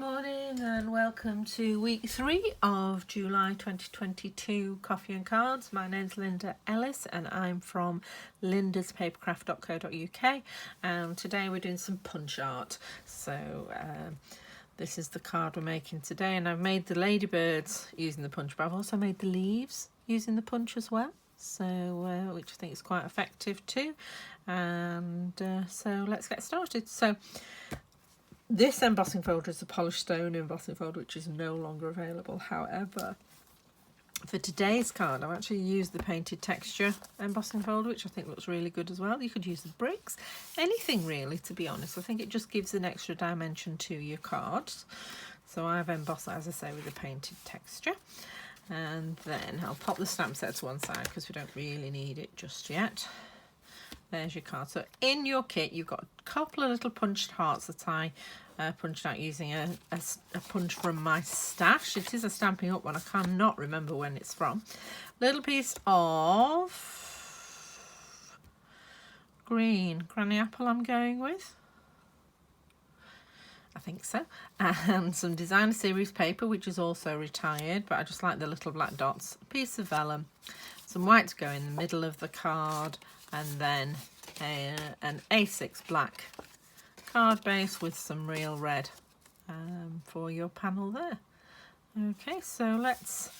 Morning and welcome to week 3 of July 2022 Coffee and Cards. My name's Linda Ellis and I'm from lindaspapercraft.co.uk, and today we're doing some punch art. So this is the card we're making today, and I've made the ladybirds using the punch, but I've also made the leaves using the punch as well, so which I think is quite effective too. And so let's get started. So this embossing folder is a polished stone embossing folder, which is no longer available. However, for today's card, I've actually used the painted texture embossing folder, which I think looks really good as well. You could use the bricks, anything really, to be honest. I think it just gives an extra dimension to your cards. So I've embossed, as I say, with the painted texture. And then I'll pop the stamp set to one side because we don't really need it just yet. There's your card. So in your kit, you've got a couple of little punched hearts that I punched out using a punch from my stash. It is a Stampin' Up one. I cannot remember when it's from. Little piece of green granny apple I'm going with. I think so. And some designer series paper, which is also retired, but I just like the little black dots. A piece of vellum, some white to go in the middle of the card, and then an A6 black card base with some real red for your panel there. Okay, so let's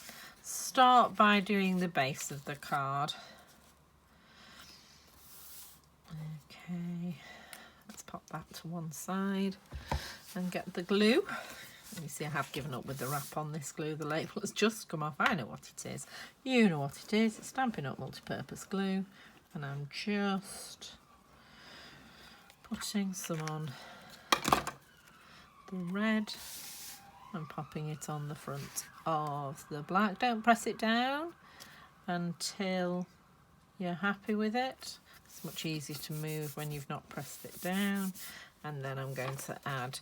start by doing the base of the card. Okay, let's pop that to one side and get the glue. You see I have given up with the wrap on this glue. The label has just come off. I know what it is. You know what it is. It's Stampin' Up multi-purpose glue. And I'm just putting some on the red and popping it on the front of the black. Don't press it down until you're happy with it. It's much easier to move when you've not pressed it down. And then I'm going to add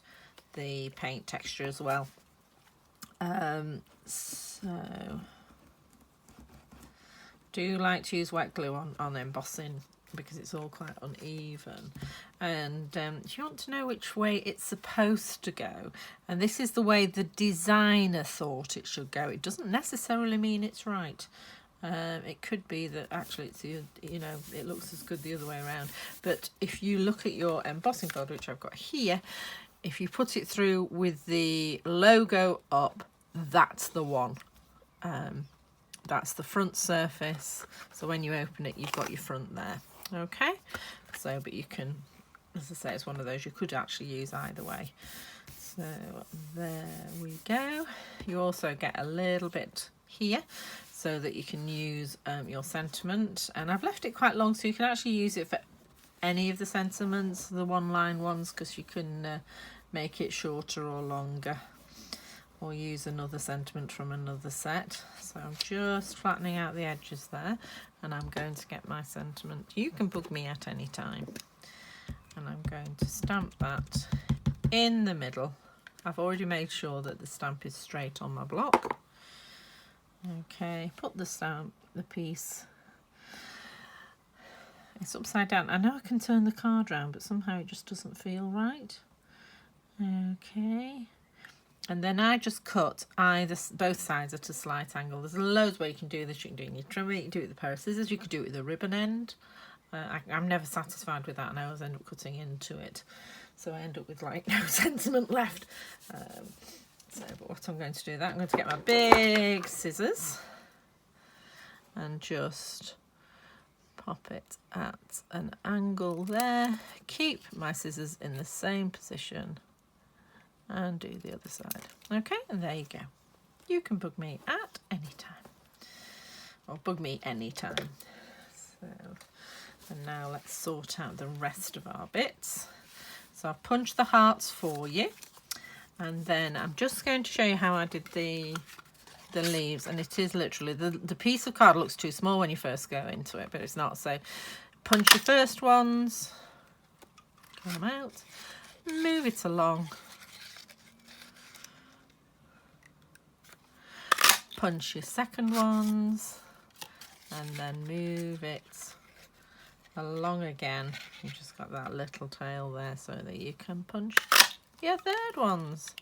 the paint texture as well. So do like to use wet glue on embossing because it's all quite uneven. And if you want to know which way it's supposed to go, and this is the way the designer thought it should go, it doesn't necessarily mean it's right. It could be that actually it's, you know, it looks as good the other way around. But if you look at your embossing folder, which I've got here, if you put it through with the logo up, that's the one. That's the front surface, so when you open it you've got your front there. Okay, so but you can, as I say, it's one of those you could actually use either way. So there we go. You also get a little bit here so that you can use your sentiment, and I've left it quite long so you can actually use it for any of the sentiments, the one line ones, because you can make it shorter or longer, or use another sentiment from another set. So I'm just flattening out the edges there, and I'm going to get my sentiment. You can bug me at any time. And I'm going to stamp that in the middle. I've already made sure that the stamp is straight on my block. Okay, put the stamp, the piece. It's upside down. I know I can turn the card around, but somehow it just doesn't feel right. Okay. And then I just cut both sides at a slight angle. There's loads where you can do this. You can do it in your trimmer, you can do it with a pair of scissors, you could do it with a ribbon end. I'm never satisfied with that, and I always end up cutting into it. So I end up with like no sentiment left. But what I'm going to do, I'm going to get my big scissors and just pop it at an angle there. Keep my scissors in the same position and do the other side. Okay, and there you go. You can bug me at any time, or bug me anytime. So, and now let's sort out the rest of our bits. So I've punched the hearts for you, and then I'm just going to show you how I did the leaves, and it is literally, the piece of card looks too small when you first go into it, but it's not. So punch your first ones, get them out, move it along, punch your second ones, and then move it along again. You've just got that little tail there so that you can punch your third ones.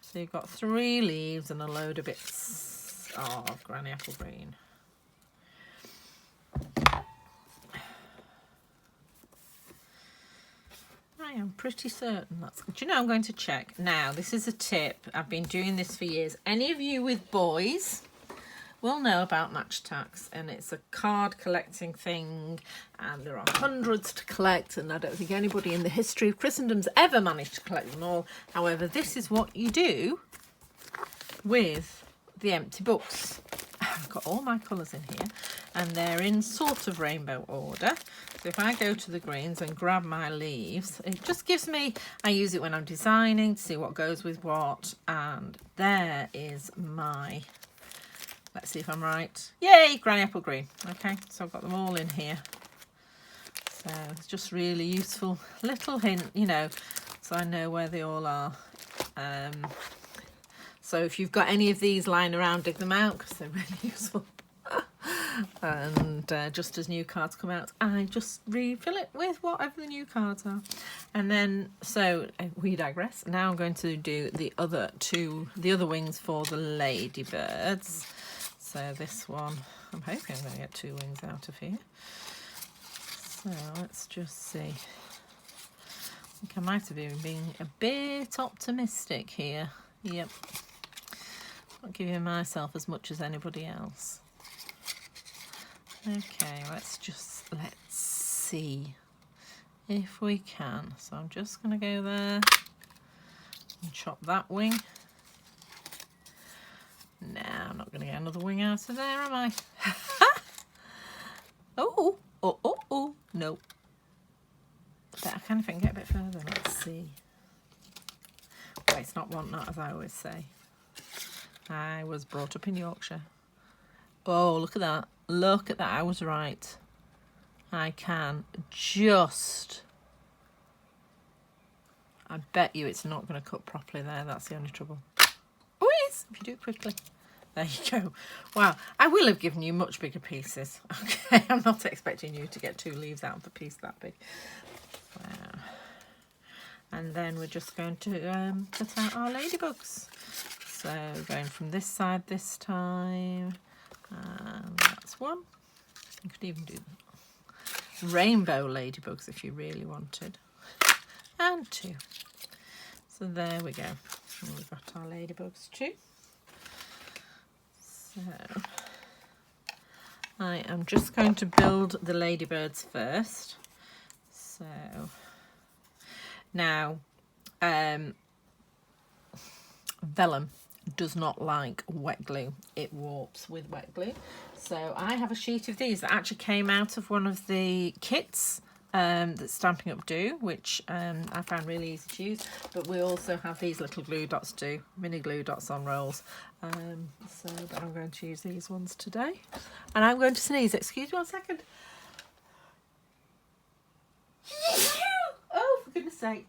So you've got 3 leaves and a load of bits of Granny Apple Green. I am pretty certain that's... Do you know, I'm going to check. Now, this is a tip. I've been doing this for years. Any of you with boys will know about Match Tax, and it's a card collecting thing, and there are hundreds to collect, and I don't think anybody in the history of Christendom's ever managed to collect them all. However, this is what you do with the empty books. I've got all my colours in here, and they're in sort of rainbow order. So if I go to the greens and grab my leaves, it just gives me, I use it when I'm designing to see what goes with what, and there is my, let's see if I'm right, yay, Granny Apple Green. Okay, so I've got them all in here. So it's just really useful little hint, you know, so I know where they all are. So if you've got any of these lying around, dig them out because they're really useful. And just as new cards come out, I just refill it with whatever the new cards are. And then, so we digress. Now I'm going to do the other wings for the ladybirds. So this one, I'm hoping I'm going to get 2 wings out of here. So let's just see. I think I might have even been a bit optimistic here. Yep. Not giving myself as much as anybody else. Okay, let's see if we can. So I'm just going to go there and chop that wing. No, I'm not going to get another wing out of there, am I? Oh, no. But I kind of can get a bit further. Let's see. Wait, it's not as I always say. I was brought up in Yorkshire. Oh, look at that. Look at that. I was right. I can just... I bet you it's not going to cut properly there. That's the only trouble. Oh, it is, if you do it quickly. There you go. Wow. I will have given you much bigger pieces. Okay, I'm not expecting you to get 2 leaves out of a piece that big. Wow. And then we're just going to cut out our ladybugs. So going from this side this time, and that's 1. You could even do rainbow ladybugs if you really wanted, and 2. So there we go. And we've got our ladybugs too. So I am just going to build the ladybirds first. So now, vellum does not like wet glue. It warps with wet glue. So I have a sheet of these that actually came out of one of the kits that Stampin' Up do, which I found really easy to use. But we also have these little glue dots too, mini glue dots on rolls. But I'm going to use these ones today. And I'm going to sneeze. Excuse me 1 second. Oh, for goodness sake.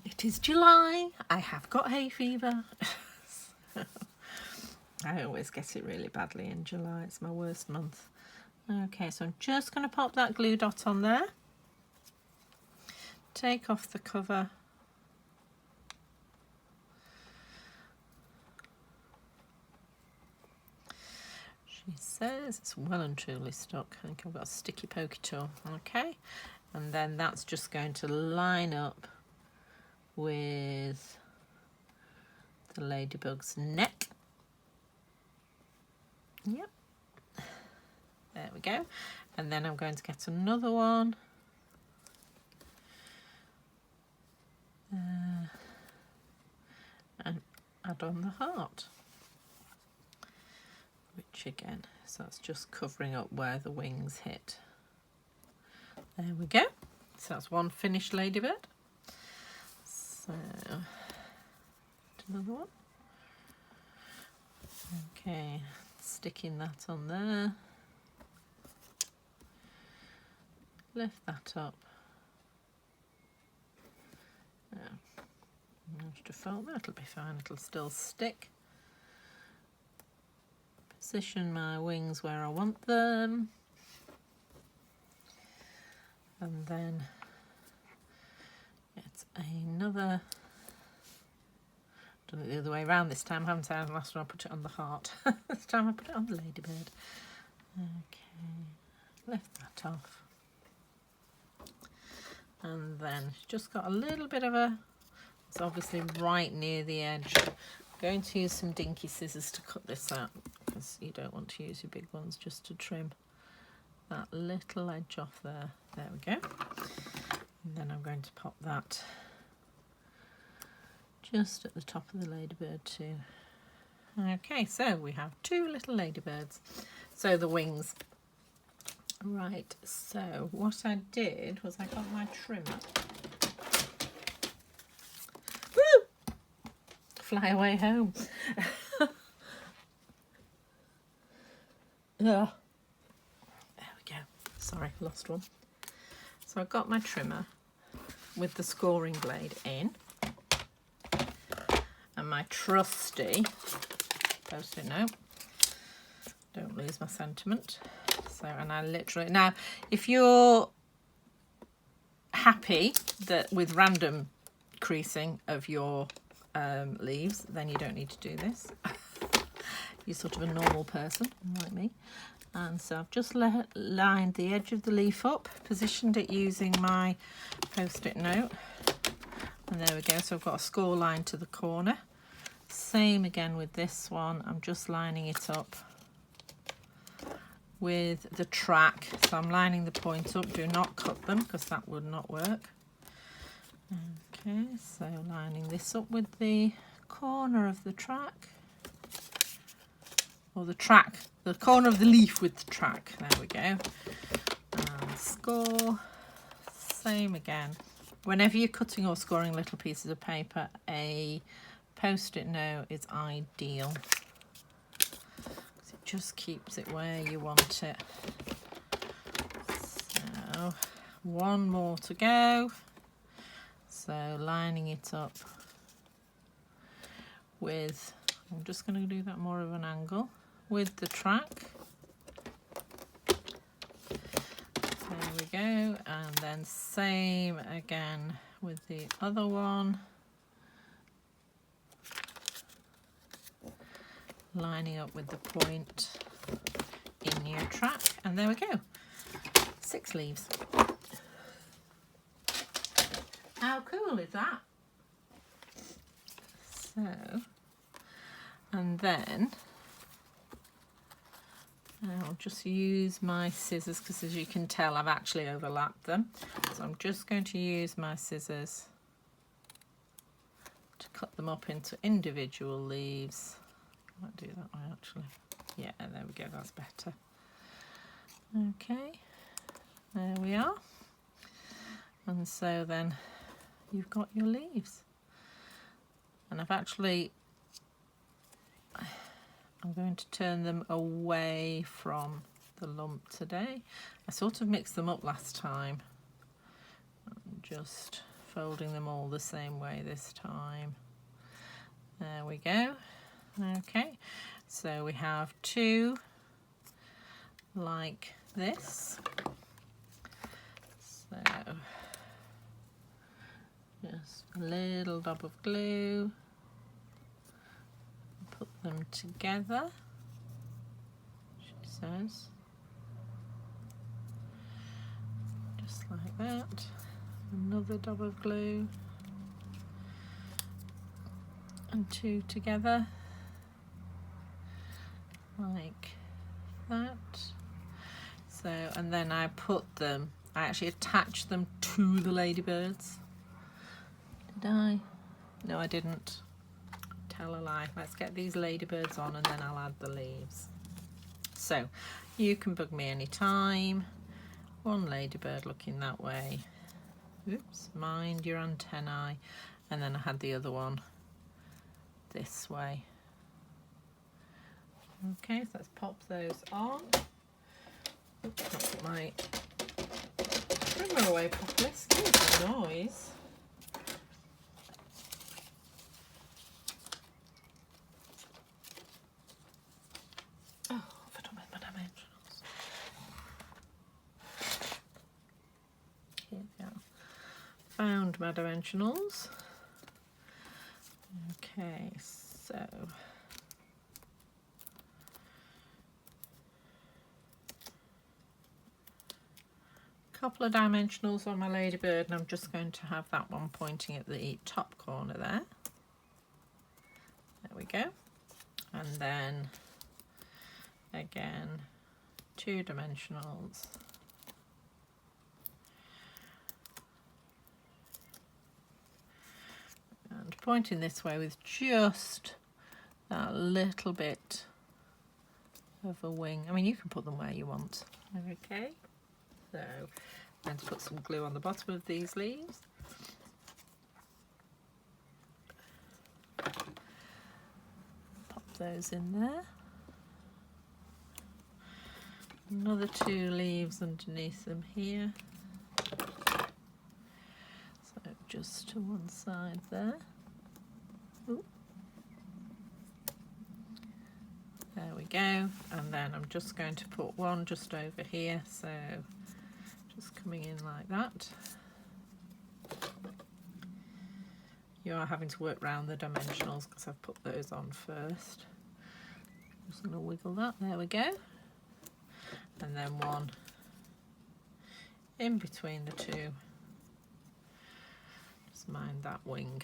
It is July. I have got hay fever. I always get it really badly in July. It's my worst month. Okay, so I'm just going to pop that glue dot on there. Take off the cover. She says it's well and truly stuck. I think I've got a sticky pokey tool. Okay, and then that's just going to line up with the ladybug's neck. Yep. There we go. And then I'm going to get another one. And add on the heart. Which again, so that's just covering up where the wings hit. There we go. So that's one finished ladybird. So, another one. Okay, sticking that on there. Lift that up. Managed to fold that. It'll be fine. It'll still stick. Position my wings where I want them. And then get another Done it the other way around this time, haven't I? Last time I put it on the heart. This time I put it on the ladybird. Okay, lift that off. And then just got a little bit of a, it's obviously right near the edge. I'm going to use some dinky scissors to cut this out, because you don't want to use your big ones, just to trim that little edge off there. There we go. And then I'm going to pop that just at the top of the ladybird too. Okay, so we have 2 little ladybirds. So the wings. Right, so what I did was I got my trimmer. Woo! Fly away home. There we go. Sorry, lost one. So I got my trimmer with the scoring blade in, and my trusty Post-it note. Don't lose my sentiment. So, and I literally, now if you're happy that with random creasing of your leaves, then you don't need to do this. You're sort of a normal person like me. And so I've just lined the edge of the leaf up, positioned it using my Post-it note, and there we go. So I've got a score line to the corner. Same again with this one. I'm just lining it up with the track. So I'm lining the points up. Do not cut them, because that would not work. Okay, so lining this up with the corner of the track. Or the track, the corner of the leaf with the track. There we go. And score. Same again. Whenever you're cutting or scoring little pieces of paper, a Post-it note is ideal. It just keeps it where you want it. So, one more to go. So, lining it up with, I'm just going to do that more of an angle, with the track. There we go. And then same again with the other one. Lining up with the point in your track, and there we go. 6 leaves. How cool is that? So, and then I'll just use my scissors, because as you can tell I've actually overlapped them. So I'm just going to use my scissors to cut them up into individual leaves. I might do that way actually. Yeah, there we go, that's better. Okay, there we are. And so then you've got your leaves. And I've actually, I'm going to turn them away from the lump today. I sort of mixed them up last time. I'm just folding them all the same way this time. There we go. Okay, so we have 2 like this. So just a little dab of glue, put them together, she says, just like that. Another dab of glue and 2 together like that. So, and then I put them, I actually attached them to the ladybirds. Did I? No, I didn't. Tell a lie. Let's get these ladybirds on and then I'll add the leaves. So, you can bug me anytime. One ladybird looking that way. Oops, mind your antennae. And then I had the other one this way. Okay, so let's pop those on. Oops, not put my trimmer away properly. Excuse the noise. Oh, I've done with my dimensionals. Here we go. Found my dimensionals. Okay, so couple of dimensionals on my ladybird, and I'm just going to have that one pointing at the top corner there. There we go. And then again 2 dimensionals. And pointing this way with just that little bit of a wing. I mean, you can put them where you want. Okay. So I'm going to put some glue on the bottom of these leaves. Pop those in there. Another 2 leaves underneath them here. So just to one side there. Ooh. There we go. And then I'm just going to put one just over here. So just coming in like that. You are having to work around the dimensionals because I've put those on first. Just going to wiggle that. There we go. And then one in between the 2. Just mind that wing.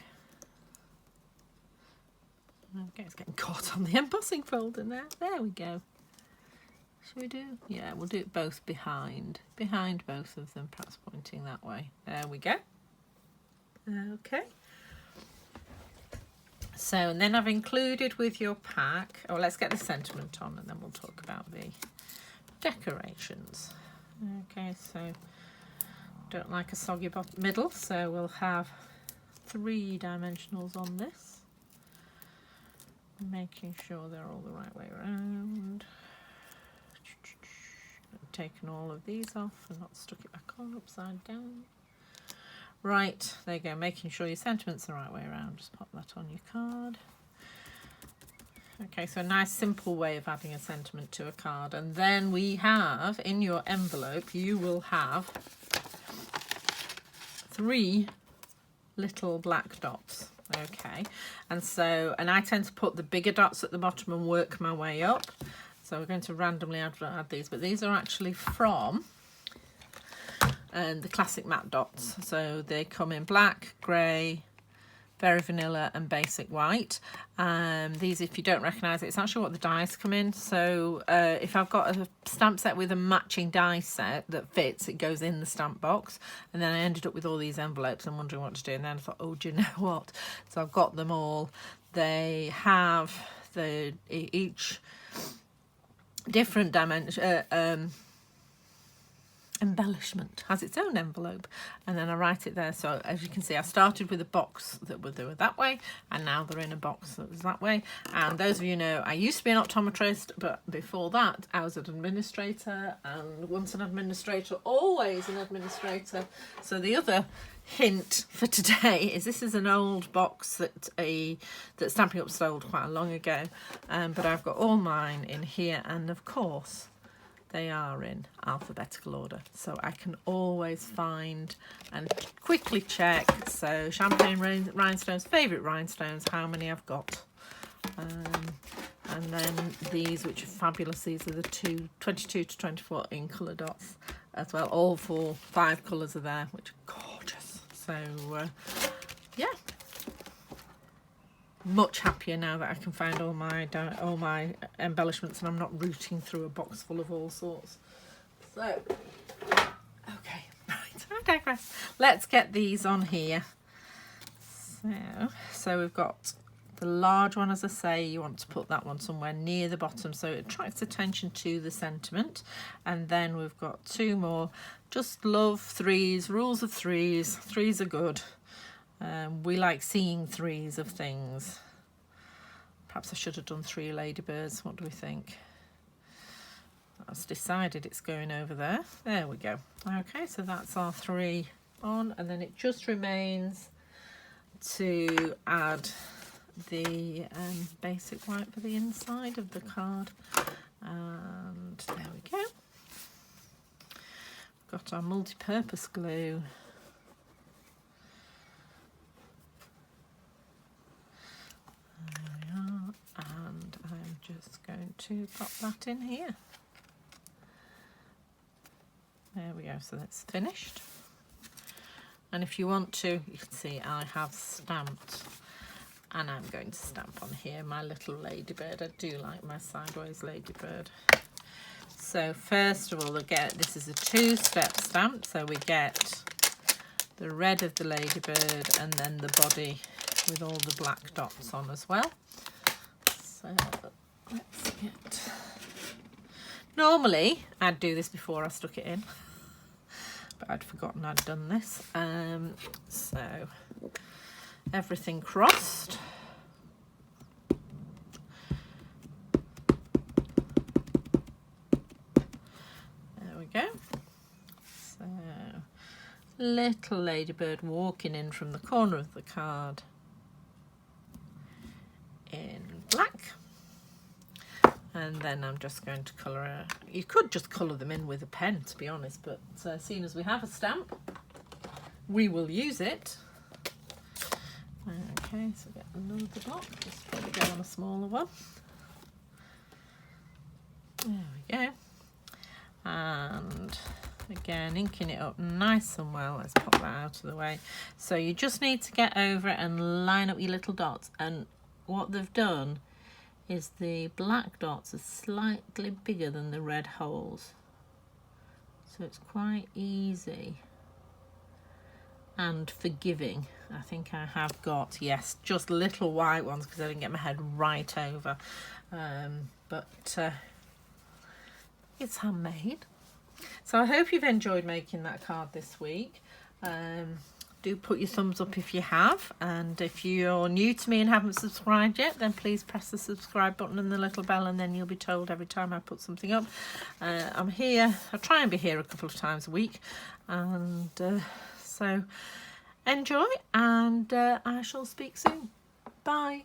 Okay, it's getting caught on the embossing folder now. There we go. Shall we do? Yeah, we'll do it both behind both of them, perhaps pointing that way. There we go. Okay. So, and then I've included with your pack, oh, let's get the sentiment on and then we'll talk about the decorations. Okay, so don't like a soggy middle, so we'll have 3 dimensionals on this. Making sure they're all the right way around. Taken all of these off and not stuck it back on upside down. Right, there you go, making sure your sentiment's the right way around. Just pop that on your card. Okay, so a nice simple way of adding a sentiment to a card. And then we have, in your envelope, you will have 3 little black dots. Okay, and I tend to put the bigger dots at the bottom and work my way up. So we're going to randomly add these, but these are actually from the classic matte dots. So they come in black, grey, very vanilla and basic white. These, if you don't recognise it, it's actually what the dies come in. So if I've got a stamp set with a matching die set that fits, it goes in the stamp box. And then I ended up with all these envelopes and wondering what to do. And then I thought, oh, do you know what? So I've got them all. They have each different dimension. Embellishment has its own envelope, and then I write it there. So as you can see, I started with a box that were that way, and now they're in a box that was that way. And those of you know, I used to be an optometrist, but before that I was an administrator, and once an administrator, always an administrator. So the other hint for today is this is an old box that Stampin' Up sold quite long ago, but I've got all mine in here, and of course they are in alphabetical order, so I can always find and quickly check. So champagne rhinestones, favourite rhinestones, how many I've got. And then these, which are fabulous, these are the 22 to 24 in colour dots as well. All 5 colours are there, which are gorgeous. So yeah, much happier now that I can find all my embellishments and I'm not rooting through a box full of all sorts. So, okay, right, I digress. Let's get these on here. So we've got the large one, as I say, you want to put that one somewhere near the bottom so it attracts attention to the sentiment. And then we've got 2 more, just love 3s, rules of 3s. 3s are good. We like seeing 3s of things. Perhaps I should have done 3 ladybirds. What do we think? That's decided it's going over there. There we go. Okay, so that's our 3 on, and then it just remains to add the basic white for the inside of the card. And there we go. Got our multi-purpose glue. to pop that in here. There we go, so that's finished. And if you want to, you can see I have stamped, and I'm going to stamp on here my little ladybird. I do like my sideways ladybird. So first of all, this is a 2-step stamp, so we get the red of the ladybird and then the body with all the black dots on as well. So let's get... Normally, I'd do this before I stuck it in, but I'd forgotten I'd done this. So everything crossed. There we go. So little ladybird walking in from the corner of the card in black. And then I'm just going to colour. You could just colour them in with a pen, to be honest, but seeing as we have a stamp, we will use it. Okay, so get another block, just probably go on a smaller one. There we go. And again, inking it up nice and well. Let's pop that out of the way. So you just need to get over it and line up your little dots. And what they've done is the black dots are slightly bigger than the red holes. So it's quite easy and forgiving. I think I have got, yes, just little white ones because I didn't get my head right over. But it's handmade. So I hope you've enjoyed making that card this week. Do put your thumbs up if you have, and if you're new to me and haven't subscribed yet, then please press the subscribe button and the little bell, and then you'll be told every time I put something up. I'm here, I try and be here a couple of times a week, and so enjoy, and I shall speak soon. Bye.